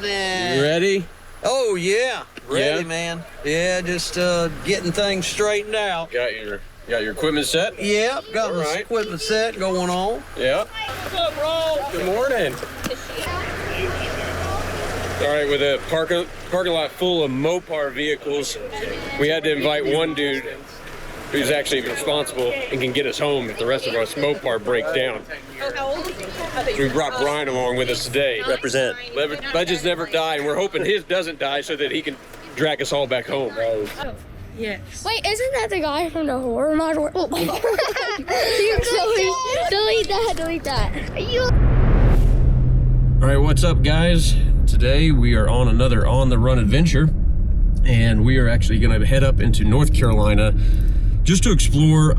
happening? You ready? Oh, yeah. Ready, Yeah? man. Yeah, just getting things straightened out. Got your equipment set? Yep, got All my right. equipment set going on. Yeah. What's up, bro? Good morning. All right, with a parking lot full of Mopar vehicles, we had to invite one dude who's actually responsible and can get us home if the rest of us Mopar break down. So we brought Brian along with us today. Represent. Legends never die, and we're hoping his doesn't die so that he can drag us all back home. Yes. Wait, isn't that the guy from the horror model? Oh my God. delete that. All right, what's up, guys? Today we are on another On the Run adventure, and we are actually going to head up into North Carolina just to explore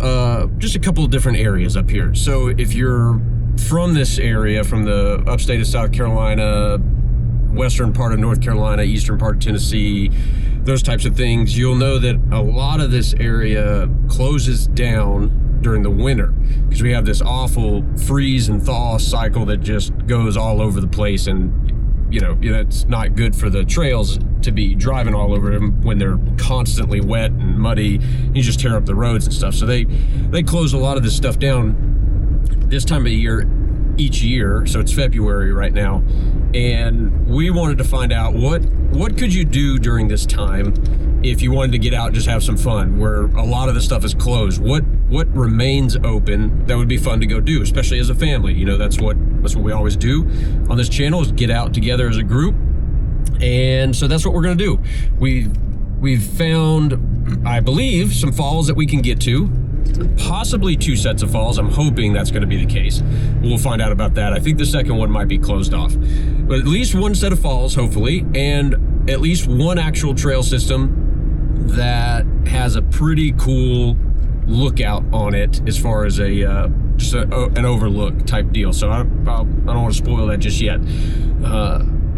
just a couple of different areas up here. So if you're from this area, from the upstate of South Carolina, western part of North Carolina, eastern part of Tennessee, those types of things, you'll know that a lot of this area closes down during the winter because we have this awful freeze and thaw cycle that just goes all over the place, and you know, that's not good for the trails to be driving all over them when they're constantly wet and muddy. You just tear up the roads and stuff. So they close a lot of this stuff down this time of year each year. So it's February right now, and we wanted to find out what could you do during this time if you wanted to get out and just have some fun, where a lot of the stuff is closed. What remains open that would be fun to go do, especially as a family? You know, that's what we always do on this channel, is get out together as a group. And so that's what we're gonna do. We've found, I believe, some falls that we can get to, possibly 2 sets of falls. I'm hoping that's gonna be the case. We'll find out about that. I think the second one might be closed off, but at least 1 set of falls, hopefully, and at least 1 actual trail system that has a pretty cool lookout on it as far as an overlook type deal. So I don't want to spoil that just yet.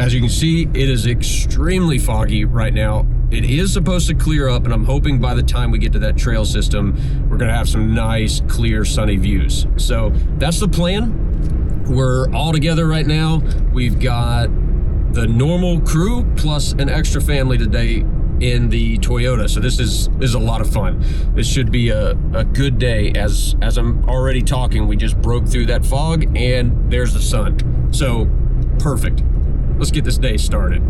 As you can see, it is extremely foggy right now. It is supposed to clear up, and I'm hoping by the time we get to that trail system, we're gonna have some nice, clear, sunny views. So that's the plan. We're all together right now. We've got the normal crew plus an extra family today in the Toyota. So this is a lot of fun. This should be a good day. As I'm already talking, we just broke through that fog and there's the sun. So perfect. Let's get this day started.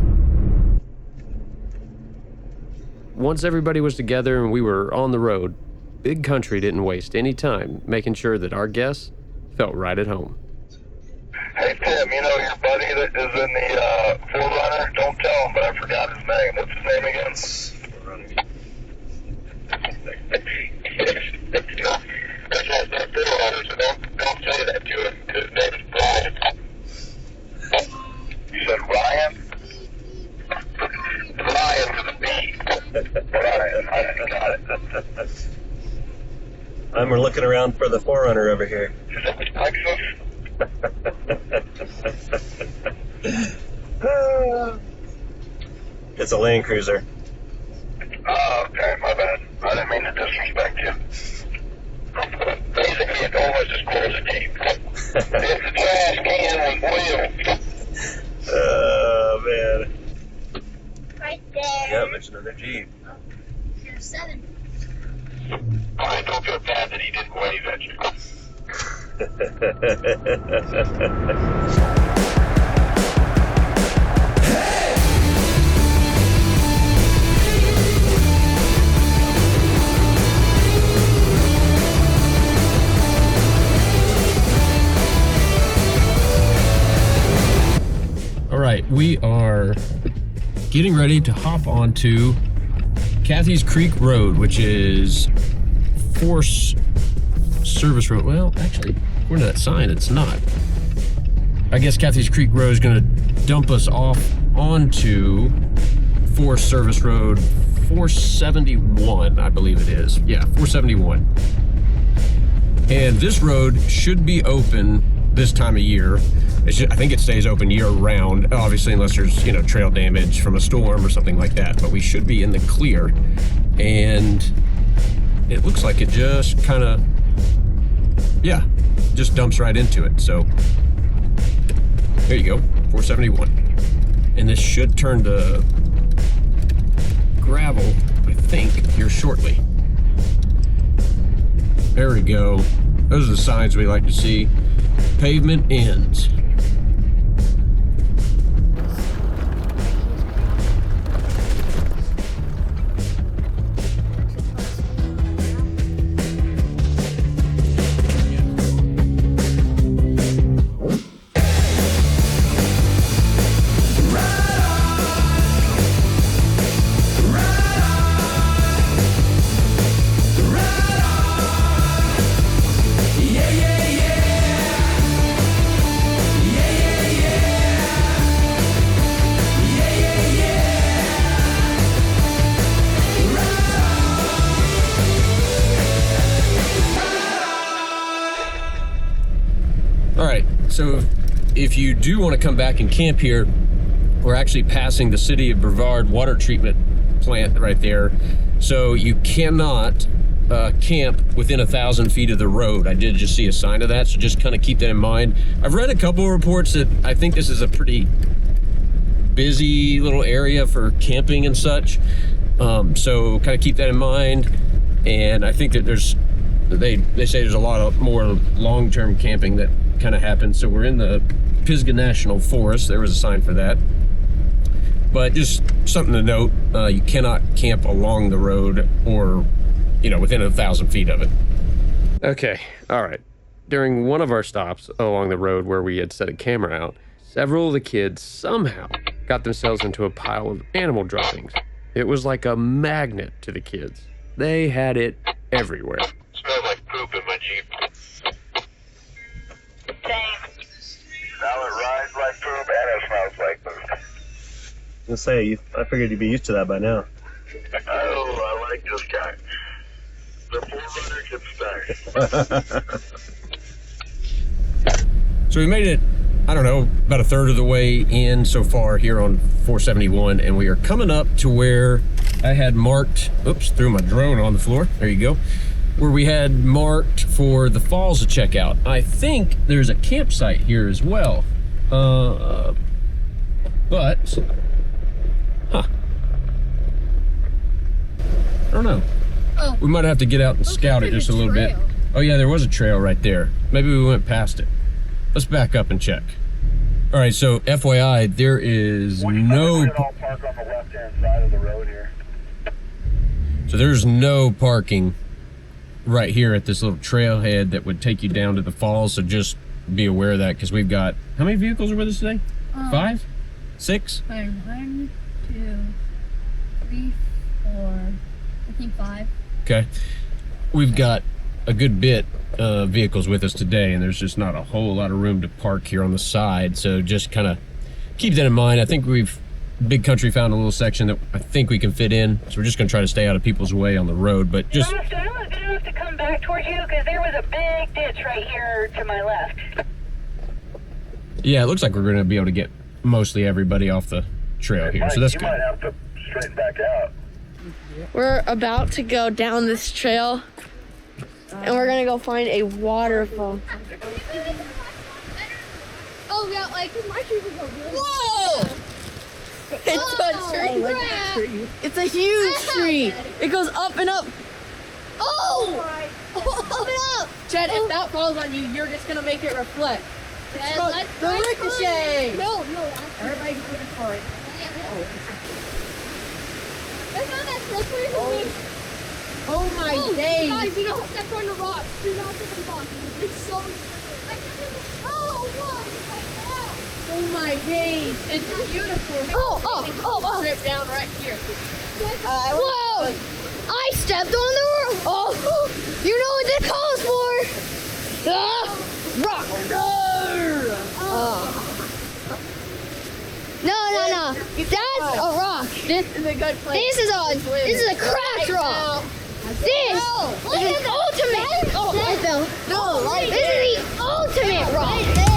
Once everybody was together and we were on the road, Big Country didn't waste any time making sure that our guests felt right at home. Hey, Tim, you know your buddy that is in the Forerunner? Don't tell him, but I forgot his name. What's his name again? That's not the Forerunner, so don't say that to him. His name is Brian. You said Ryan? Brian with a B. Brian, I got it. We're looking around for the Forerunner over here. Is it Texas? It's a Land Cruiser. Oh, okay, my bad. I didn't mean to disrespect you. Basically, it's almost as cool as a Jeep. It's a trash can with wheels. Oh, man. Right there. Yep, it's another Jeep. There's 7. I don't feel bad that he didn't wave at you. All right, we are getting ready to hop onto Cathy's Creek Road, which is Forest Service Road. Well, actually, according to that sign, it's not. I guess Cathy's Creek Road is gonna dump us off onto Forest Service Road 471, I believe it is. Yeah, 471. And this road should be open this time of year. I think it stays open year round, obviously, unless there's, you know, trail damage from a storm or something like that. But we should be in the clear. And it looks like it just kind of, yeah, just dumps right into it. So there you go, 471. and this should turn to gravel, I think, here shortly. There we go. Those are the signs we like to see. Pavement ends. So if you do want to come back and camp here, we're actually passing the City of Brevard water treatment plant right there. So you cannot camp within 1,000 feet of the road. I did just see a sign of that, so just kind of keep that in mind. I've read a couple of reports that I think this is a pretty busy little area for camping and such. So kind of keep that in mind. And I think that they say there's a lot of more long-term camping that kind of happens. So we're in the Pisgah National Forest. There was a sign for that. But just something to note, you cannot camp along the road or, within 1,000 feet of it. Okay, all right. During one of our stops along the road where we had set a camera out, several of the kids somehow got themselves into a pile of animal droppings. It was like a magnet to the kids. They had it everywhere. Smells like poop in my Jeep. Now it rides like poop and it smells like poop. I figured you'd be used to that by now. Oh, I like this guy. The 4runner can stay. So we made it, I don't know, about a third of the way in so far here on 471, and we are coming up to where I had marked, oops, threw my drone on the floor, there you go, where we had marked for the falls to check out. I think there's a campsite here as well, but, I don't know. Oh, We might have to get out and scout it just a little bit. Oh yeah, there was a trail right there. Maybe we went past it. Let's back up and check. All right, so FYI, there is no... We all park on the left-hand side of the road here. So there's no parking right here at this little trailhead that would take you down to the falls, so just be aware of that, because we've got... How many vehicles are with us today? 5? 6? 1, 2, 3, 4, I think 5. Okay. We've got a good bit of vehicles with us today, and there's just not a whole lot of room to park here on the side, so just kind of keep that in mind. I think Big Country found a little section that I think we can fit in, so we're just going to try to stay out of people's way on the road, but just... I was good enough to come back towards you because there was a big ditch right here to my left. Yeah, it looks like we're going to be able to get mostly everybody off the trail here, so that's You good. might have to straighten back out. We're about to go down this trail, and we're gonna go find a waterfall. Oh yeah, like my trees are really... Whoa! It's a tree. It's a huge tree. It goes up and up. Oh! Up and up. Chad, if that falls on you, you're just gonna make it reflect. The ricochet. No. Everybody's looking for it. It's not that slippery. Oh my days. Guys, you don't step on the rocks. Do not step on the rocks. It's so slippery. Oh my days. It's beautiful. Oh. Strip down right here. Whoa. I stepped on the rock. Oh, you know what this calls for. Rock. No. That's a rock. This is a good place. This is a cracked rock. This is the ultimate. Oh, I fell. No, right there. This is the ultimate rock. Right there.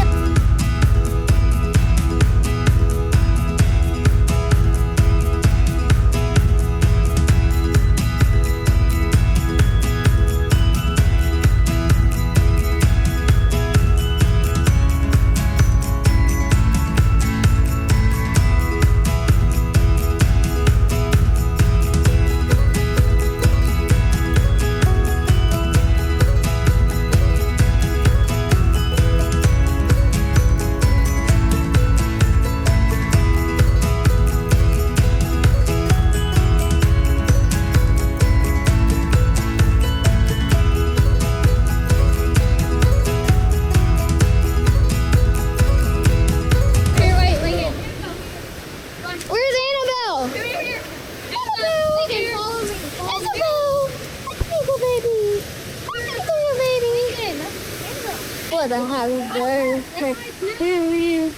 want a happy birthday to you.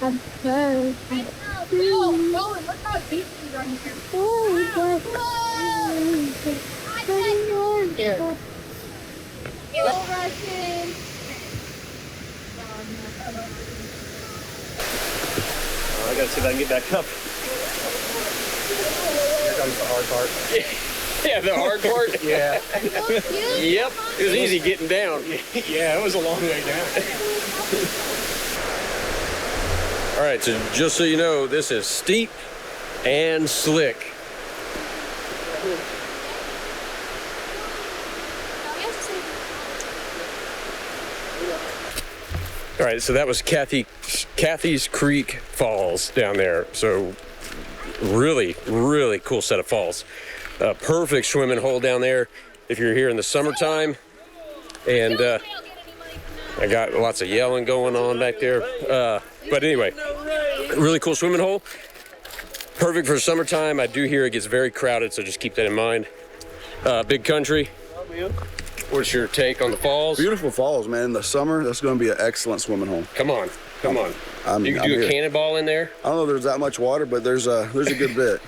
Happy birthday to you. Look how deep he's right here. I gotta see if I can get back up. Here comes the hard part. Yeah, the hard part? Yeah. Yep. It was easy getting down. Yeah, it was a long way down. All right, so just so you know, this is steep and slick. All right, so that was Cathy's Creek Falls down there. So really, really cool set of falls. Perfect swimming hole down there if you're here in the summertime. And I got lots of yelling going on back there. But anyway, really cool swimming hole. Perfect for summertime. I do hear it gets very crowded, so just keep that in mind. Big country. What's your take on the falls? Beautiful falls, man. In the summer, that's going to be an excellent swimming hole. Come on. You can I'm do a here. cannonball in there? I don't know if there's that much water, but there's a good bit.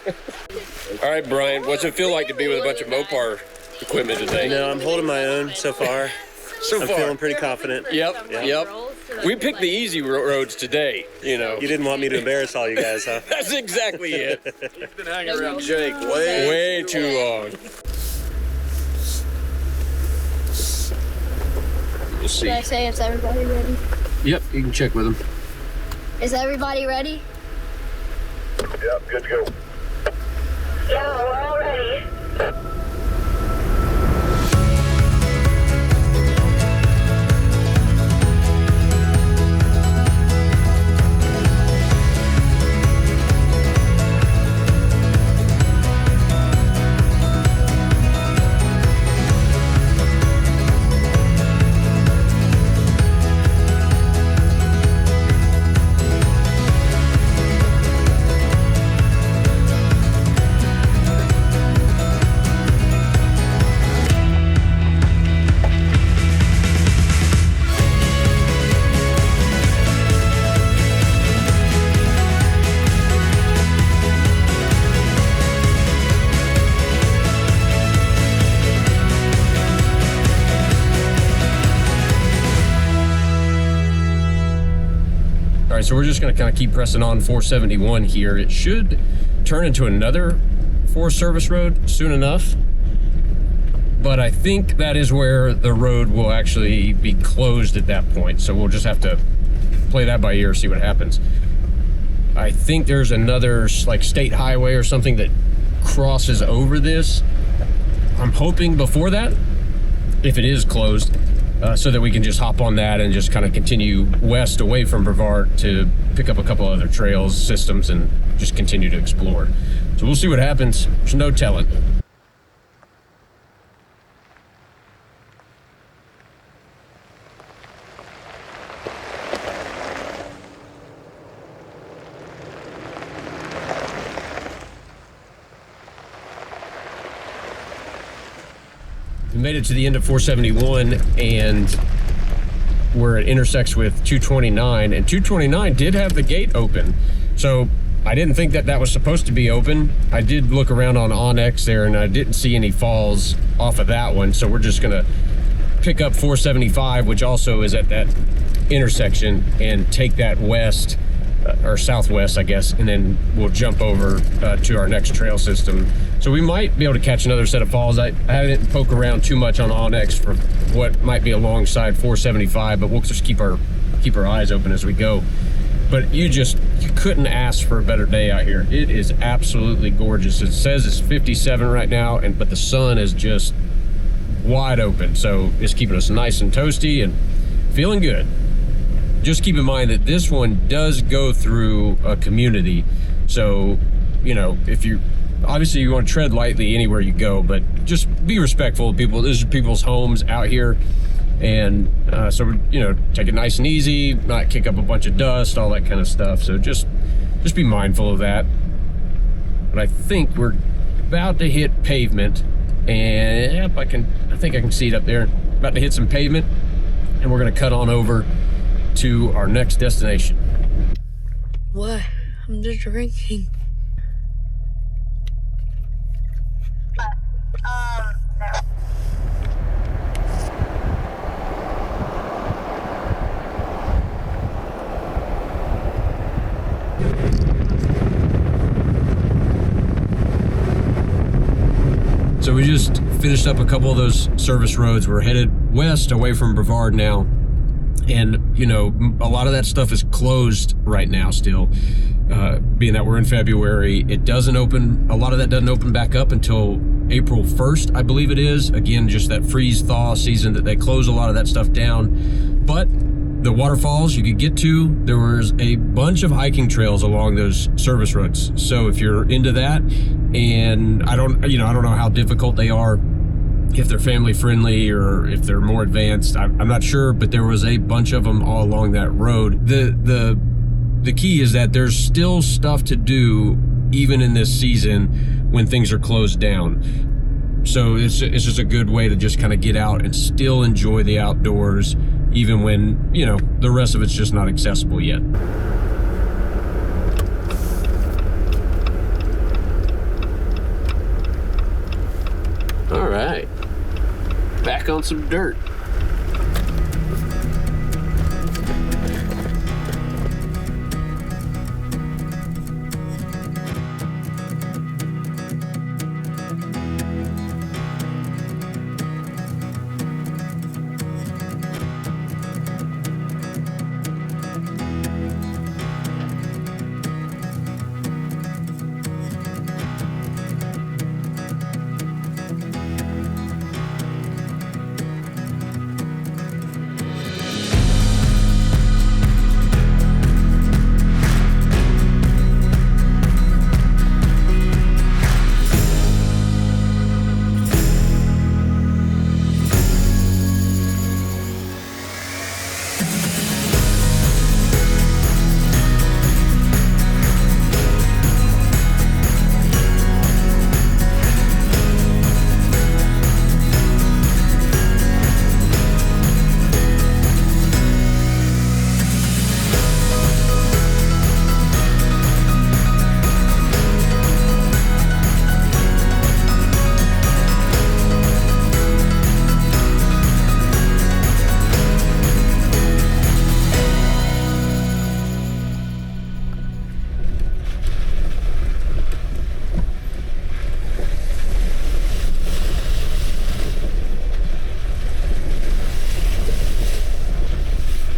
All right, Brian, what's it feel like to be with a bunch of Mopar equipment today? No, I'm holding my own so far. I'm far. feeling pretty confident. Yep. We picked the easy roads today, you know. You didn't want me to embarrass all you guys, huh? That's exactly it. You've been hanging around Jake way Too long. We'll see. Did I say is everybody ready? Yep, you can check with him. Is everybody ready? Yep, good to go. Yeah, we're all ready. All right, so we're just gonna kind of keep pressing on 471 here. It should turn into another Forest Service road soon enough, but I think that is where the road will actually be closed at that point. So we'll just have to play that by ear, see what happens. I think there's another like state highway or something that crosses over this. I'm hoping before that, if it is closed, so that we can just hop on that and just kind of continue west away from Brevard to pick up a couple other trails, systems, and just continue to explore. So we'll see what happens. There's no telling. We made it to the end of 471 and where it intersects with 229, and 229 did have the gate open. So I didn't think that that was supposed to be open. I did look around on OnX there and I didn't see any falls off of that one. So we're just gonna pick up 475, which also is at that intersection, and take that west or southwest, I guess, and then we'll jump over to our next trail system. So we might be able to catch another set of falls. I didn't poke around too much on OnX for what might be alongside 475, but we'll just keep our eyes open as we go. But you couldn't ask for a better day out here. It is absolutely gorgeous. It says it's 57 right now, but the sun is just wide open. So it's keeping us nice and toasty and feeling good. Just keep in mind that this one does go through a community. So, you know, obviously you want to tread lightly anywhere you go, but just be respectful of people. This is people's homes out here. And so, you know, take it nice and easy, not kick up a bunch of dust, all that kind of stuff. So just be mindful of that. But I think we're about to hit pavement, and yep, I think I can see it up there. About to hit some pavement. and we're gonna cut on over to our next destination. What? I'm just drinking. So we just finished up a couple of those service roads. We're headed west away from Brevard now. And, you know, a lot of that stuff is closed right now still, being that we're in February. It doesn't open, a lot of that doesn't open back up until April 1st, I believe it is. Again, just that freeze thaw season that they close a lot of that stuff down. But the waterfalls you could get to, there was a bunch of hiking trails along those service roads. So if you're into that, and I don't know how difficult they are, if they're family friendly or if they're more advanced, I'm not sure, but there was a bunch of them all along that road. The key is that there's still stuff to do even in this season when things are closed down. So it's just a good way to just kind of get out and still enjoy the outdoors, even when, you know, the rest of it's just not accessible yet. All right, back on some dirt.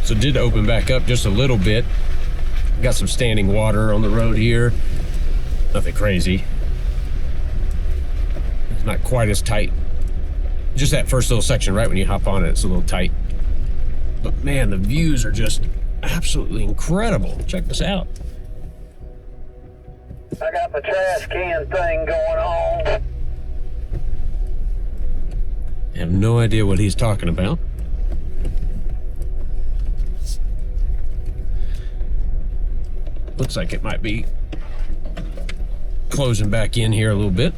So it did open back up just a little bit. Got some standing water on the road here. Nothing crazy. It's not quite as tight. Just that first little section right when you hop on it, it's a little tight. But man, the views are just absolutely incredible. Check this out. I got the trash can thing going on. I have no idea what he's talking about. Looks like it might be closing back in here a little bit.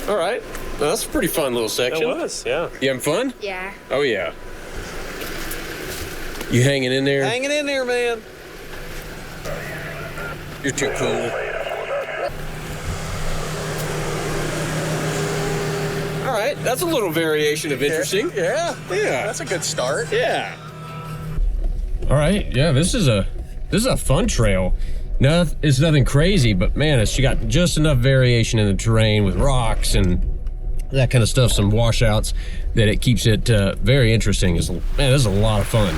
All right, Well, that's a pretty fun little section. It was, yeah. You having fun? Yeah. Oh, yeah. You hanging in there? Hanging in there, man. You're too cool. All right, that's a little variation of interesting. Yeah. Yeah. That's a good start. Yeah. All right. Yeah, this is a fun trail. No, it's nothing crazy, but man, it's got just enough variation in the terrain with rocks and that kind of stuff, some washouts, that it keeps it very interesting. Man, this is a lot of fun.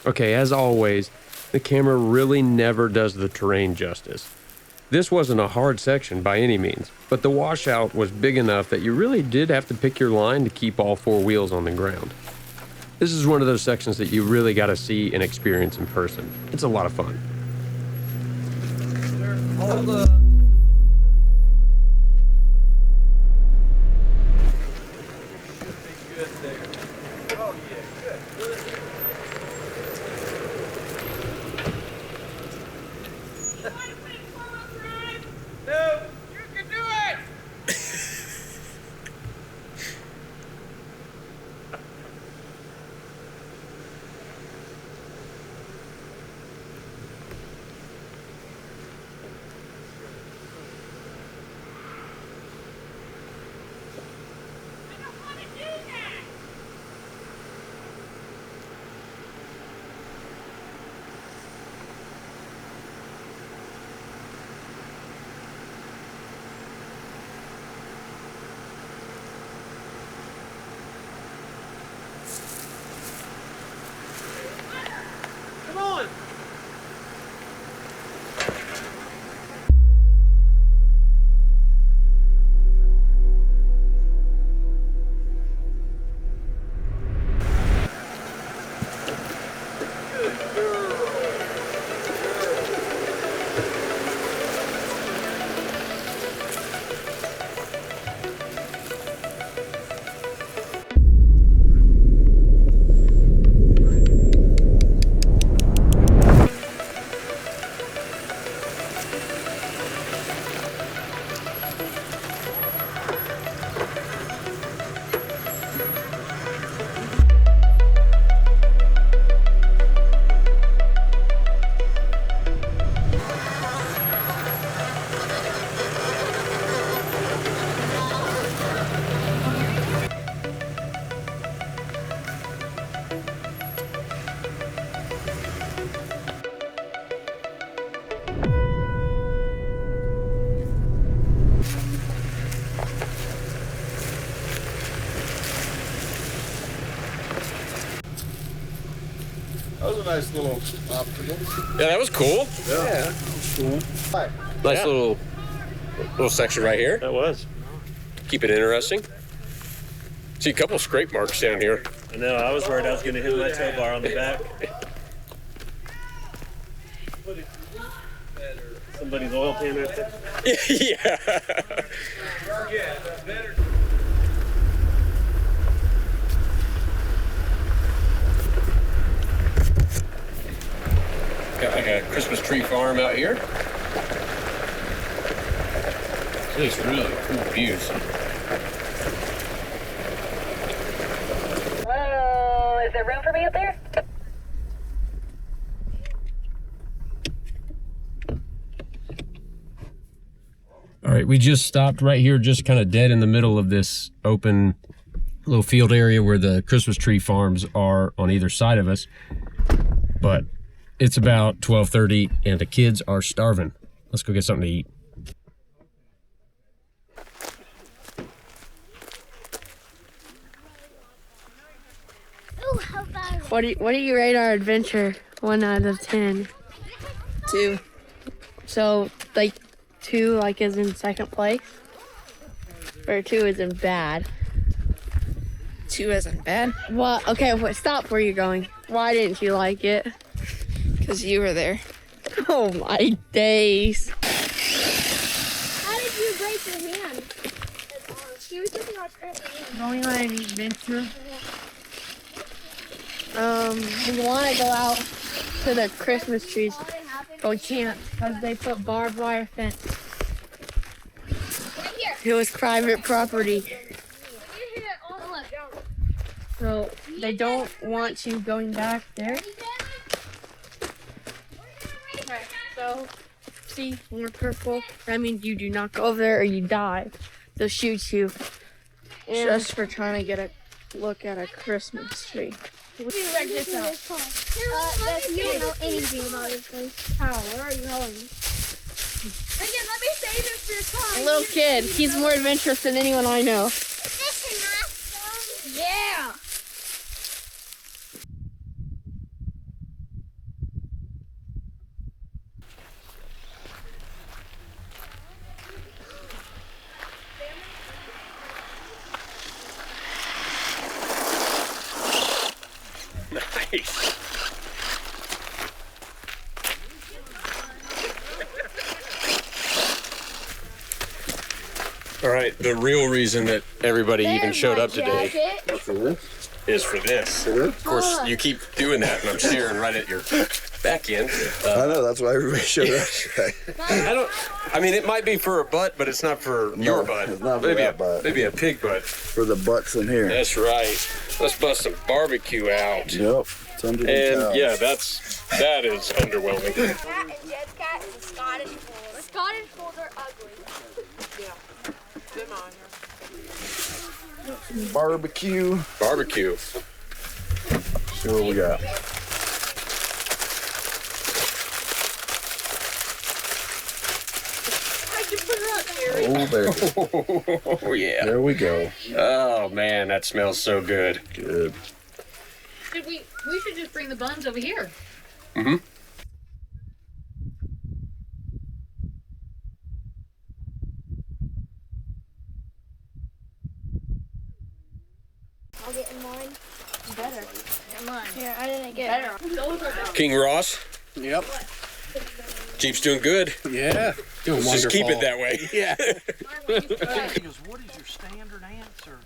Okay, as always, the camera really never does the terrain justice. This wasn't a hard section by any means, but the washout was big enough that you really did have to pick your line to keep all four wheels on the ground. This is one of those sections that you really got to see and experience in person. It's a lot of fun. That was a nice little obstacle. Yeah, that was cool. Yeah. That was cool. Nice little section right here. That was. Keep it interesting. See a couple of scrape marks down here. I know, I was worried I was going to hit my tow bar on the back. Somebody's oil pan right there. Yeah. Got like a Christmas tree farm out here. Just really cool views. Hello, is there room for me up there? All right, we just stopped right here, just kind of dead in the middle of this open little field area where the Christmas tree farms are on either side of us. But it's about 12:30 and the kids are starving. Let's go get something to eat. What do you rate our adventure? 1 out of 10. 2. So like 2 like is in second place, or 2 isn't bad. 2 isn't bad. What? Okay, stop where you're going. Why didn't you like it? Because you were there. Oh my days. How did you break your hand? She was just not hurt your hand. Going on an adventure. We want to go out to the Christmas trees, but we can't because they put barbed wire fence. It was private property, so they don't want you going back there. Okay, so see, more purple. That means you do not go over there or you die. They'll shoot you. And Just for trying to get a look at a Christmas tree. we check this out. You don't know anything about this place. How? Where are you going? Again, let me save it for your car. A little kid. He's more adventurous than anyone I know. Yeah. Nice. All right, the real reason that everybody even showed up today is for this. Of course, you keep doing that, and I'm staring right at your back end. I know, that's why everybody showed up today. I mean, it might be for a butt, but it's not for your butt. It's not for maybe that butt. Maybe a pig butt. For the butts in here. That's right. Let's bust some barbecue out. Yep. It's under the And towels. yeah, that is underwhelming. Cat and Jed's cat is a Scottish fold. The Scottish folds are ugly. Barbecue. Barbecue. See what we got. Oh, baby. Oh yeah. There we go. Oh man, that smells so good. Good. We should just bring the buns over here. Mm-hmm. I'll get in mine. You better. Come on. Here, I didn't get Better. King Ross, Yep. Jeep's doing good. Yeah. Doing Let's just keep it that way. Yeah. What is your standard answer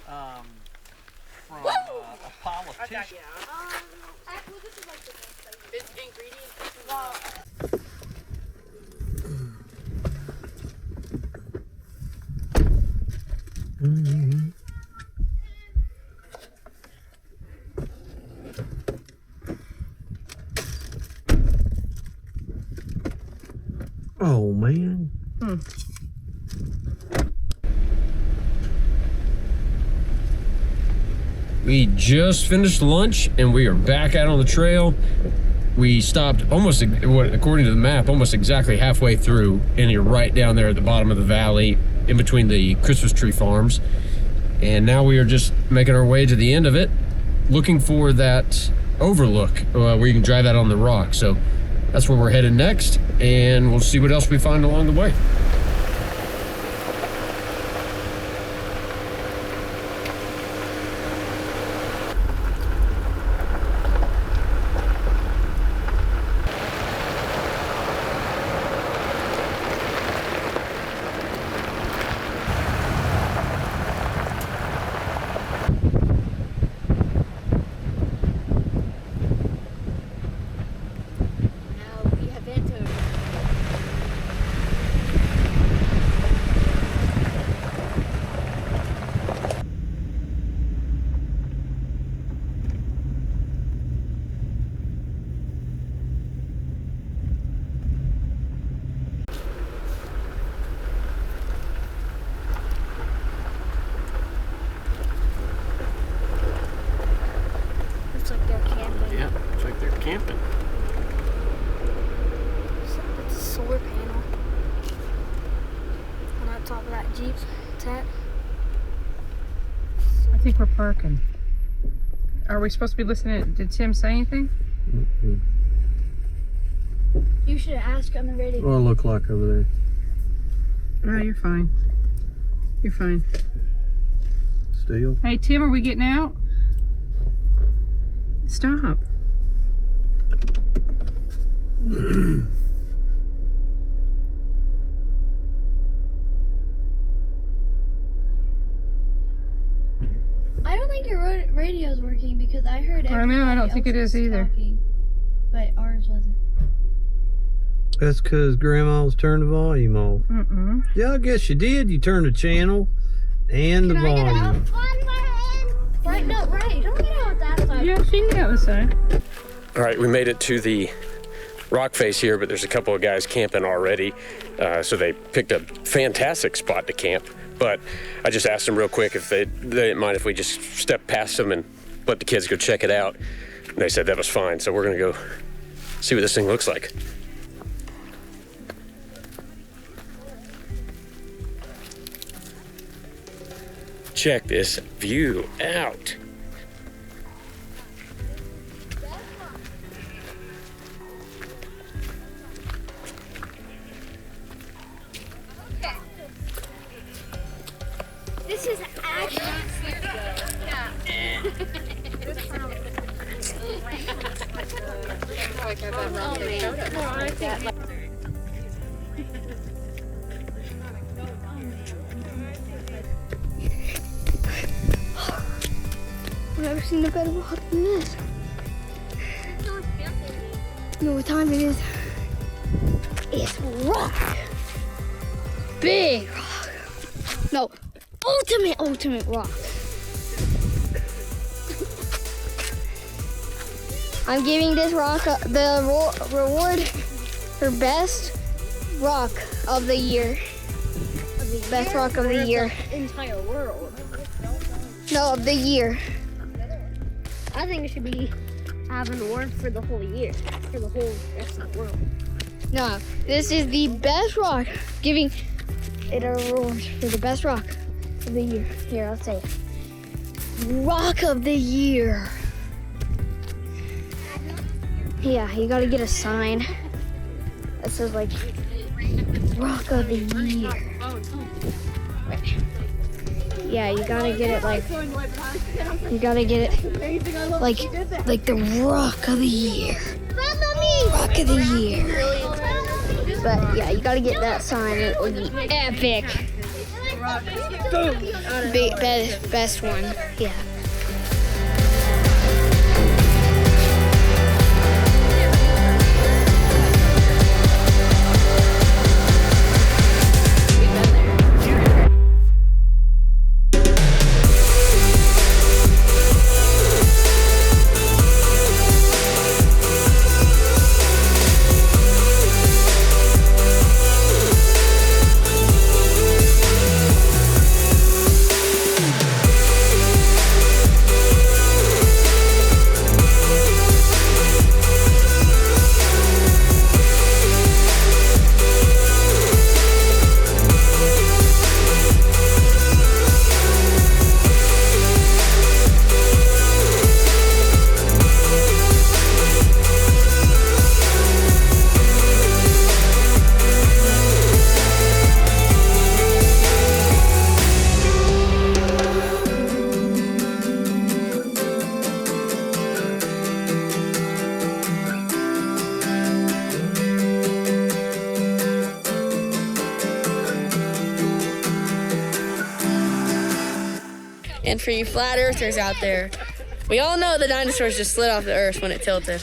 from a politician? this is like the best thing. This ingredient. Oh, man. We just finished lunch and we are back out on the trail. We stopped almost, according to the map, almost exactly halfway through, and you're right down there at the bottom of the valley in between the Christmas tree farms. And now we are just making our way to the end of it, looking for that overlook where you can drive out on the rock. So that's where we're headed next, and we'll see what else we find along the way. Now we have entered. Looks like they're camping. Yeah, looks like they're camping. It's a solar panel on the top of that Jeep's tent. I think we're parking. Are we supposed to be listening? Did Tim say anything? You should ask on the radio. What it look like over there? No, you're fine. You're fine. Still? Hey, Tim, are we getting out? Stop. I don't think your radio's working because I heard everybody I don't think it is either. Talking, but ours wasn't. That's because Grandma's turned the volume off. Mm-mm. Yeah, I guess you did. You turned the channel and the volume. Right, no, right. Don't get out that side. Yeah, she can get out the side. All right, we made it to the rock face here, but there's a couple of guys camping already. So they picked a fantastic spot to camp. But I just asked them real quick if they didn't mind if we just step past them and let the kids go check it out. And they said that was fine. So we're gonna go see what this thing looks like. Check this view out. This is actually. I've never seen a better rock than this. You know what time it is? It's rock. Big rock. No, ultimate rock. I'm giving this rock the reward for best rock of the year. Best rock of the year. Entire world. No, of the year. I think it should be have an award for the whole year, for the whole rest of the world. No, this is the best rock. Giving it a reward for the best rock of the year. Here, I'll say it. Rock of the year. Yeah, you gotta get a sign that says like rock of the year. Yeah, you gotta get it like like the rock of the year. Rock of the year. But yeah, you gotta get that sign. It would be epic. Best one. Yeah. And for you flat earthers out there, we all know the dinosaurs just slid off the earth when it tilted.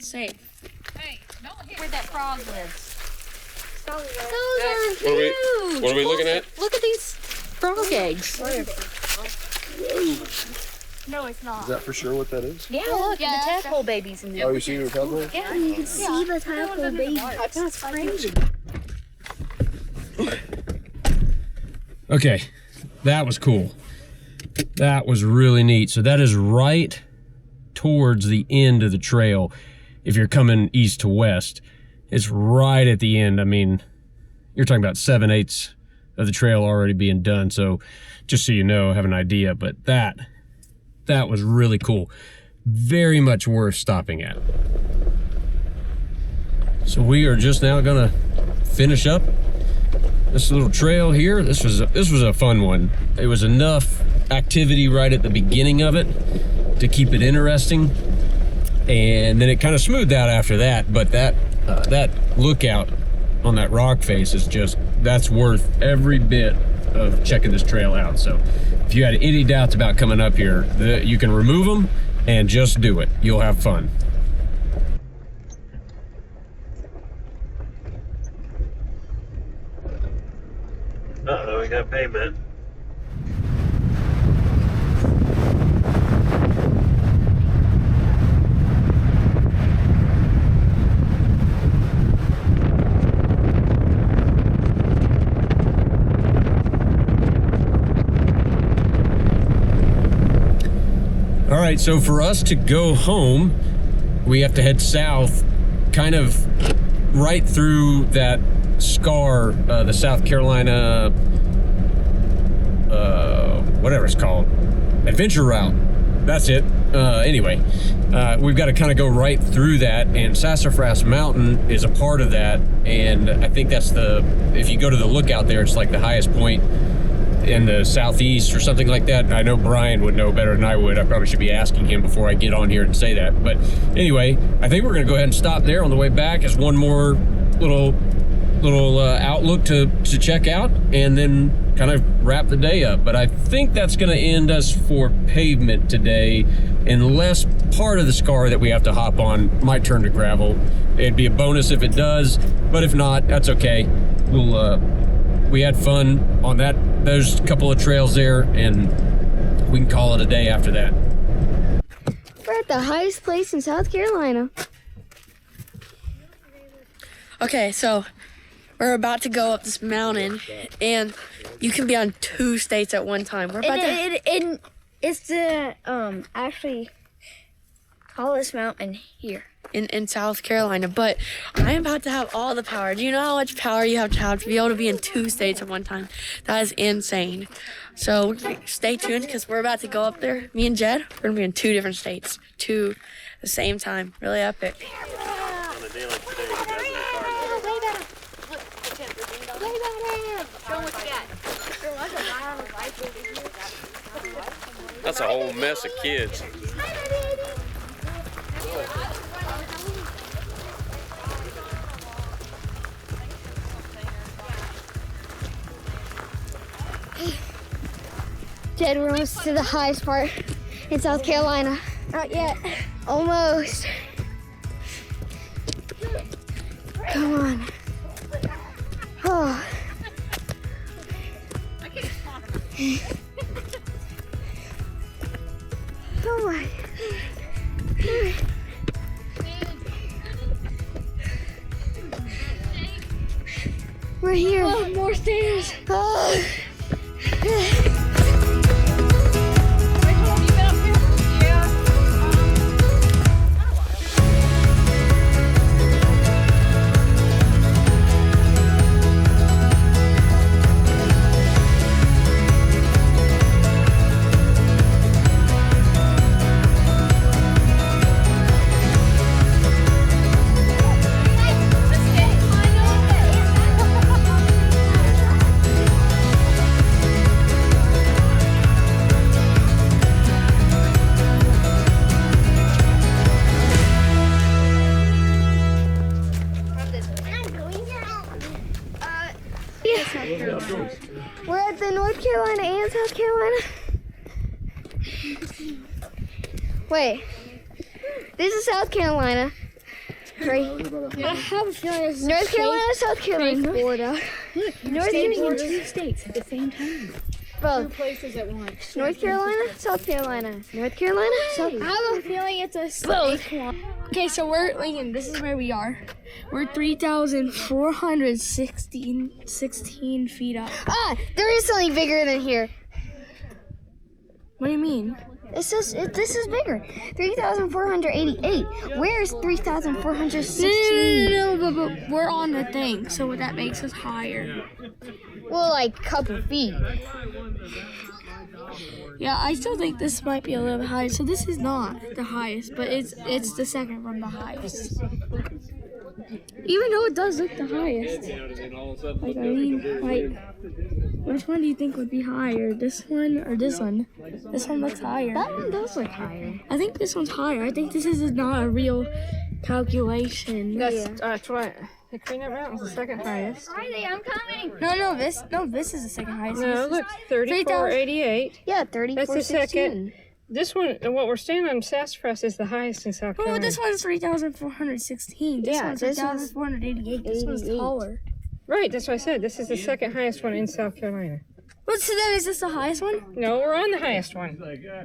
Safe. Hey, don't hit where that frog lives. Those are huge. What are we looking at? Look at these frog eggs. No, it's not. Is that for sure what that is? Yeah, look, the tadpole babies in there. Oh, you see the tadpole? Yeah, You can see the tadpole baby. That's crazy. Okay, that was cool. That was really neat. So that is right towards the end of the trail. If you're coming east to west, it's right at the end. I mean, you're talking about 7/8 of the trail already being done. So just so you know, have an idea, but that was really cool. Very much worth stopping at. So we are just now gonna finish up this little trail here. This was a fun one. It was enough activity right at the beginning of it to keep it interesting, and then it kind of smoothed out after that. But that lookout on that rock face is that's worth every bit of checking this trail out. So if you had any doubts about coming up here, you can remove them and just do it. You'll have fun. Uh-oh, we got pavement. All right, so for us to go home, we have to head south, kind of right through that scar, the South Carolina, whatever it's called, adventure route. That's it. Anyway, we've got to kind of go right through that, and Sassafras Mountain is a part of that, and I think that's if you go to the lookout there, it's like the highest point in the southeast or something like that. I know Brian would know better than I would. I probably should be asking him before I get on here and say that. But anyway, I think we're gonna go ahead and stop there on the way back as one more little outlook to check out, and then kind of wrap the day up. But I think that's gonna end us for pavement today, unless part of the scar that we have to hop on might turn to gravel. It'd be a bonus if it does, but if not, that's okay. We had fun on those couple of trails there, and we can call it a day after that. We're at the highest place in South Carolina. Okay, so we're about to go up this mountain, and you can be on 2 states at one time. We're about It's the actually tallest mountain here in South Carolina, but I'm about to have all the power. Do you know how much power you have to be able to be in 2 states at one time? That is insane. So stay tuned, because we're about to go up there. Me and Jed, we're gonna be in 2 different states, 2 at the same time. Really epic. On a day like today, you guys in the car. Show them what you got. That's a whole mess of kids. Jed, we're almost to the highest part in South Carolina. Not yet. Almost. Come on. Oh. Come on. We're here. Oh, more stairs. Oh. We're at the North Carolina and South Carolina. Wait, this is South Carolina. Right. I have a feeling it's North Carolina, South Carolina, Florida. North Carolina, 2 states at the same time. Both. 2 places at once. North Carolina, South Carolina. North Carolina, South Carolina. I have a feeling it's a both. Okay, so we're Lincoln. This is where we are. We're 3,416 feet up. Ah, there is something bigger than here. What do you mean? This is bigger. 3,488. Where's 3,416? No, but we're on the thing, so that makes us higher. Well, like a couple feet. Yeah, I still think this might be a little bit higher. So this is not the highest, but it's the second from the highest. Even though it does look the highest. Like, I mean, like, which one do you think would be higher? This one or this one? This one looks higher. That one does look higher. I think this one's higher. I think this is not a real calculation. That's right. The Queen Mountain's the second highest. Riley, I'm coming. No, this is the second highest. No, look, 3488. Yeah, 34. That's the second. This one, what we're standing on, Sassafras, is the highest in South Carolina. Oh, this one's 3,416. This one's 3,488. This one's taller. Right, that's what I said. This is the second highest one in South Carolina. What, so then is this the highest one? No, we're on the highest one.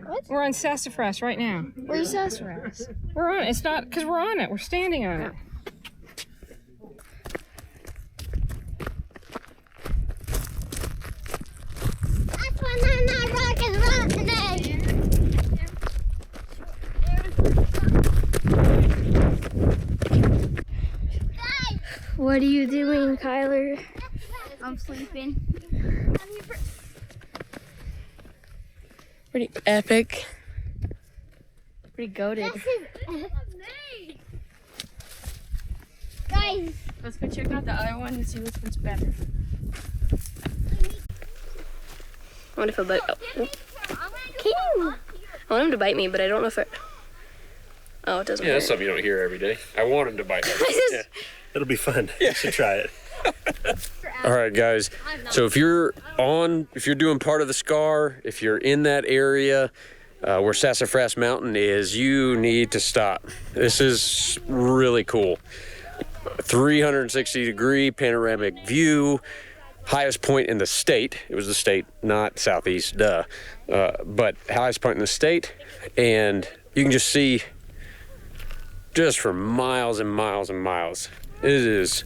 What? We're on Sassafras right now. Where's Sassafras? We're on it. It's not, because we're on it. We're standing on it. That's when that rock is running. What are you doing, Kyler? I'm sleeping. Pretty epic. Pretty goated. Guys, Let's go check out the other one and see which one's better. I wonder if he'll bite. I want him to bite me, but I don't know if it. Oh, it doesn't. Yeah, that's something you don't hear every day. I want him to bite me. Yeah, it'll be fun. You should try it. All right, guys. So if you're doing part of the SCAR, if you're in that area where Sassafras Mountain is, you need to stop. This is really cool. 360-degree panoramic view, highest point in the state. It was the state, not southeast, duh. But highest point in the state, and you can just see just for miles and miles and miles. It is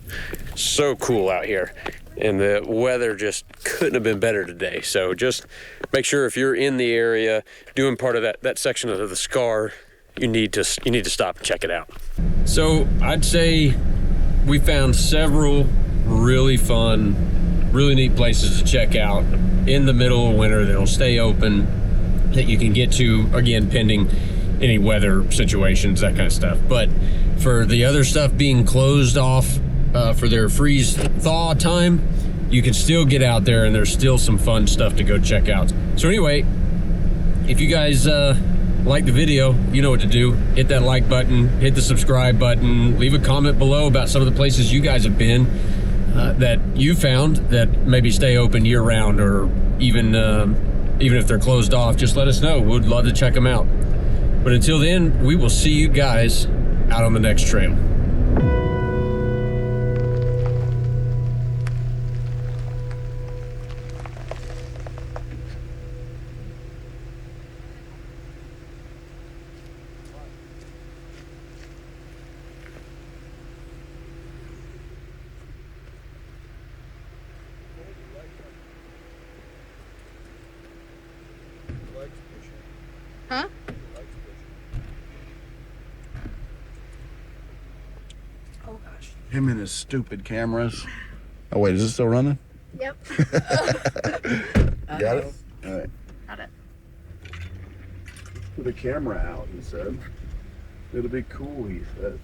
so cool out here, and the weather just couldn't have been better today. So just make sure if you're in the area doing part of that section of the SCAR, you need to stop and check it out. So I'd say we found several really fun, really neat places to check out in the middle of winter that'll stay open, that you can get to, again, pending any weather situations, that kind of stuff. But for the other stuff being closed off for their freeze thaw time, you can still get out there and there's still some fun stuff to go check out. So anyway, if you guys like the video, you know what to do. Hit that like button, hit the subscribe button, leave a comment below about some of the places you guys have been that you found that maybe stay open year round, or even if they're closed off, just let us know. We'd love to check them out. But until then, we will see you guys out on the next trail. Huh? Him and his stupid cameras. Oh wait, is it still running? Yep. Got it? All right. Got it. Put the camera out, he said. It'll be cool, he said.